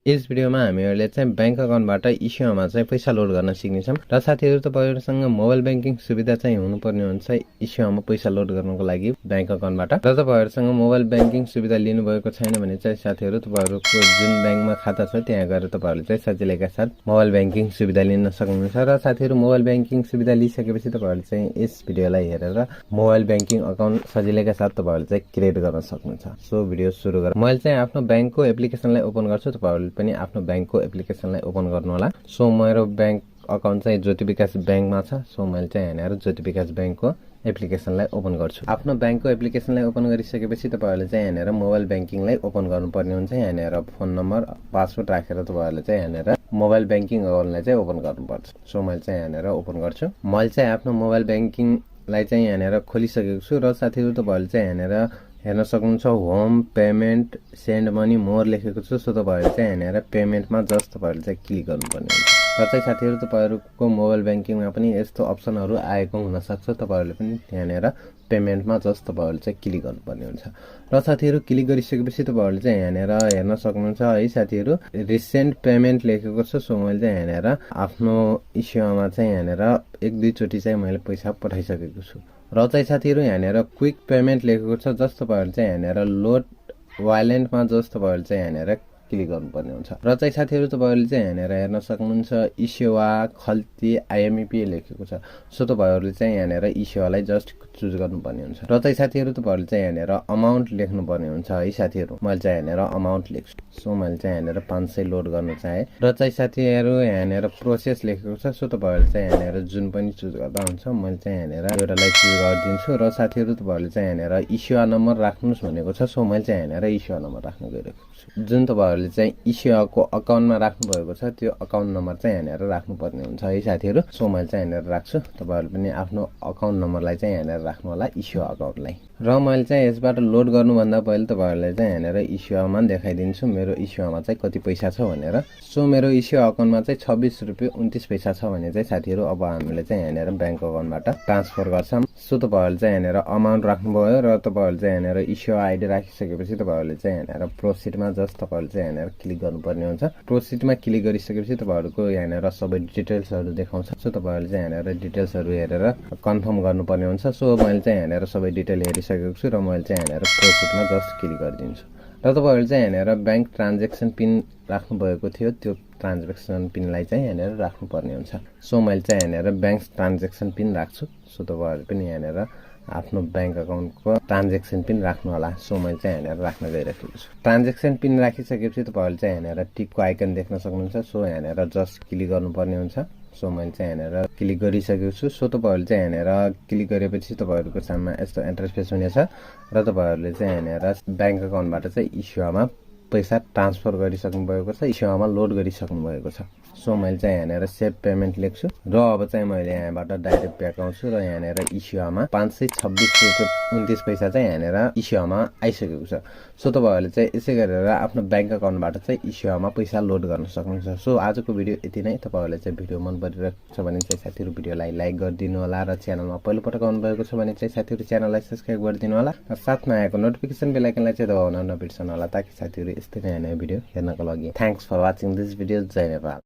यस भिडियोमा हामीहरूले चाहिँ बैंक अकाउन्टबाट इसेवामा चाहिँ पैसा लोड गर्न सिक्नेछौँ र साथीहरु तपाईहरुसँग मोबाइल बैंकिङ सुविधा चाहिँ हुनुपर्ने हुन्छ इसेवामा पैसा लोड गर्नको लागि बैंक अकाउन्टबाट र तपाईहरुसँग मोबाइल बैंकिङ सुविधा लिनु भएको छैन भने चाहिँ साथीहरु तपाईहरुको जुन बैंकमा खाता छ त्यहाँ गएर तपाईहरुले चाहिँ सजिलैका साथ मोबाइल बैंकिङ सुविधा लिन सक्नुहुन्छ र साथीहरु मोबाइल बैंकिङ सुविधा लिइसकेपछि तपाईहरुले चाहिँ यस भिडियोलाई हेरेर मोबाइल बैंकिङ अकाउन्ट सजिलैका साथ तपाईहरुले चाहिँ क्रिएट गर्न सक्नुहुन्छ। सो भिडियो सुरु गरौँ। मैले चाहिँ आफ्नो बैंकको एप्लिकेसनलाई ओपन गर्छु, तपाईहरुले पनि आफ्नो बैंकको एप्लिकेसनलाई ओपन गर्नु होला। सो मेरो बैंक अकाउन्ट चाहिँ ज्योति विकास बैंकमा छ। सो मैले चाहिँ यहाँनिर ज्योति विकास बैंकको एप्लिकेसनलाई ओपन गर्छु। आफ्नो बैंकको एप्लिकेसनलाई ओपन गरिसकेपछि तपाईहरुले चाहिँ यहाँनिर मोबाइल बैंकिङलाई ओपन गर्नुपर्ने हुन्छ। यहाँनिर फोन नम्बर पासवर्ड राखेर तपाईहरुले चाहिँ यहाँनिर मोबाइल बैंकिङ अकाउन्टलाई चाहिँ ओपन गर्नुपर्छ। सो मैले चाहिँ यहाँनिर ओपन गर्छु। मैले चाहिँ आफ्नो मोबाइल बैंकिङलाई चाहिँ यहाँनिर खोलिसकेको छु र साथीहरु तपाईहरुले चाहिँ यहाँनिर हेर्न सक्नुहुन्छ home payment send money more लेखेको छ। सो तपाईहरुले चाहिँ यहाँनिर पेमेन्टमा जस्ट तपाईहरुले चाहिँ क्लिक गर्नुपर्ने हुन्छ। र चाहिँ साथीहरु तपाईहरुको मोबाइल बैंकिङमा पनि यस्तो अप्सनहरु आएको हुन सक्छ। तपाईहरुले पनि यहाँनिर पेमेन्टमा जस्ट तपाईहरुले चाहिँ क्लिक गर्नुपर्ने हुन्छ। र साथीहरु क्लिक गरिसकेपछि तपाईहरुले चाहिँ यहाँनिर हेर्न सक्नुहुन्छ है साथीहरु रिसेन्ट पेमेन्ट लेखेको छ। सो मैले चाहिँ यहाँनिर आफ्नो इसेवामा चाहिँ यहाँनिर एक दुई चोटी चाहिँ मैले पैसा पठाइसकेको छु। र चाहिँ साथीहरु यहाँनिर क्विक पेमेन्ट लेखेको छ। जस्ट तपाईहरुले चाहिँ यहाँनिर लोड वालेटमा जस्ट तपाईहरुले चाहिँ यहाँनिर क्लिक गर्नुपर्ने हुन्छ। र चाहिँ साथीहरु तपाईहरुले चाहिँ यहाँनिर हेर्न सक्नुहुन्छ इसेवा खल्ती आइएमपी लेखेको छ। सो तपाईहरुले चाहिँ यहाँनिर इसेवालाई जस्ट चुज गर्नुपर्ने हुन्छ। र चाहिँ साथीहरु तपाईहरुले चाहिँ यहाँनिर अमाउन्ट लेख्नुपर्ने हुन्छ है साथीहरु। मैले चाहिँ यहाँनिर अमाउन्ट लेख्छु। सो मैले चाहिँ यहाँनिर 500 लोड गर्न चाहे। र चाहिँ साथीहरु यहाँनिर प्रोसेस लेखेको छ। सो तपाईहरुले चाहिँ यहाँनिर जुन पनि चुज गर्दा हुन्छ। मैले चाहिँ यहाँनिर एउटालाई चुज गरिदिन्छु। र साथीहरु तपाईहरुले चाहिँ यहाँनिर इसेवा नम्बर राख्नुस् भनेको छ। सो मैले चाहिँ यहाँनिर इसेवा नम्बर राख्न गइरहेको छु। जुन तपाईहरुले चाहिँ इसेवाको अकाउन्टमा राख्नु भएको छ त्यो अकाउन्ट नम्बर चाहिँ यहाँनिर राख्नुपर्ने हुन्छ है साथीहरु। सो मैले चाहिँ यहाँनिर राख्छु। तपाईहरुले पनि आफ्नो अकाउन्ट नम्बरलाई चाहिँ यहाँनिर राख्नु होला इसेवा अकाउन्टलाई। र मैले चाहिँ यसबाट लोड गर्नुभन्दा पहिले तपाईहरुलाई चाहिँ यहाँनिर इसेवामा देखाइदिन्छु मेरो इसेवामा चाहिँ कति पैसा छ भनेर। सो मेरो इसेवा अकाउन्टमा चाहिँ 26 रुपैयाँ 29 पैसा छ भने चाहिँ साथीहरु अब हामीले चाहिँ यहाँनिर बैंक अकाउन्टबाट ट्रान्सफर गर्छौं। सो तपाईहरुले चाहिँ यहाँनिर अमाउन्ट राख्नुभयो र तपाईहरुले चाहिँ यहाँनिर इसेवा आइडी राखिसकेपछि तपाईहरुले चाहिँ यहाँनिर प्रोसिडमा जस्ट तपाईहरुले चाहिँ यहाँनिर क्लिक गर्नुपर्ने हुन्छ। प्रोसिडमा क्लिक गरिसकेपछि तपाईहरुको यहाँनिर सबै डिटेल्सहरु देखाउँछ। सो तपाईहरुले चाहिँ यहाँनिर डिटेल्सहरु हेरेर कन्फर्म गर्नुपर्ने हुन्छ। सो मैले चाहिँ यहाँनिर सबै डिटेल हेरिसकेको छु र मैले चाहिँ यहाँनिर प्रोसिडमा जस्ट क्लिक गरिदिन्छु। र तपाईहरुले चाहिँ यहाँनिर बैंक ट्रान्ज्याक्सन पिन राख्नु भएको थियो त्यो ट्रान्ज्याक्सन पिनलाई चाहिँ यहाँनिर राख्नुपर्ने हुन्छ। सो मैले चाहिँ यहाँनिर बैंक ट्रान्ज्याक्सन पिन राख्छु। सो तपाईहरुले पनि यहाँनिर आफ्नो बैंक अकाउन्टको ट्रान्ज्याक्सन पिन राख्नु होला। सो मैले चाहिँ यहाँनिर राख्न गइरहेको छु। ट्रान्ज्याक्सन पिन राखिसकेपछि तपाईहरुले चाहिँ यहाँनिर टिकको आइकन देख्न सक्नुहुन्छ। सो यहाँनिर जस्ट क्लिक गर्नुपर्ने हुन्छ। सो मैले चाहिँ यहाँनिर क्लिक गरिसकेको छु। सो तपाईहरुले चाहिँ यहाँनिर क्लिक गरेपछि तपाईहरुको सामने यस्तो इन्टरफेस हुनेछ र तपाईहरुले चाहिँ यहाँनिर बैंक अकाउन्टबाट चाहिँ इसेवामा पैसा ट्रान्सफर गरिसक्नु भएको छ, इसेवामा लोड गरिसक्नु भएको छ। सो मैले चाहिँ यहाँनिर सेभ पेमेन्ट लेख्छु र अब चाहिँ मैले यहाँबाट डाइरेक्ट ब्याक आउँछु र यहाँनिर इसेवामा 526 रुपैयाँ 29 पैसा चाहिँ यहाँनिर इसेवामा आइसकेको छ। सो तपाईहरुले चाहिँ यसै गरेर आफ्नो बैंक अकाउन्टबाट चाहिँ इसेवामा पैसा लोड गर्न सक्नुहुन्छ। सो आजको भिडियो यति नै। तपाईहरुले चाहिँ भिडियो मन परिरहेको छ भने चाहिँ साथीहरु भिडियोलाई लाइक गरिदिनु होला र च्यानलमा पहिलो पटक आउनु भएको छ भने चाहिँ साथीहरु च्यानललाई सब्स्क्राइब गरिदिनु होला र साथमा आएको नोटिफिकेसन बेल आइकनलाई चाहिँ दबाउन नबिर्सनु होला ताकि साथीहरु यस्तै नयाँ नयाँ भिडियो हेर्नको लागि। Thanks for watching this video. जय नेपाल।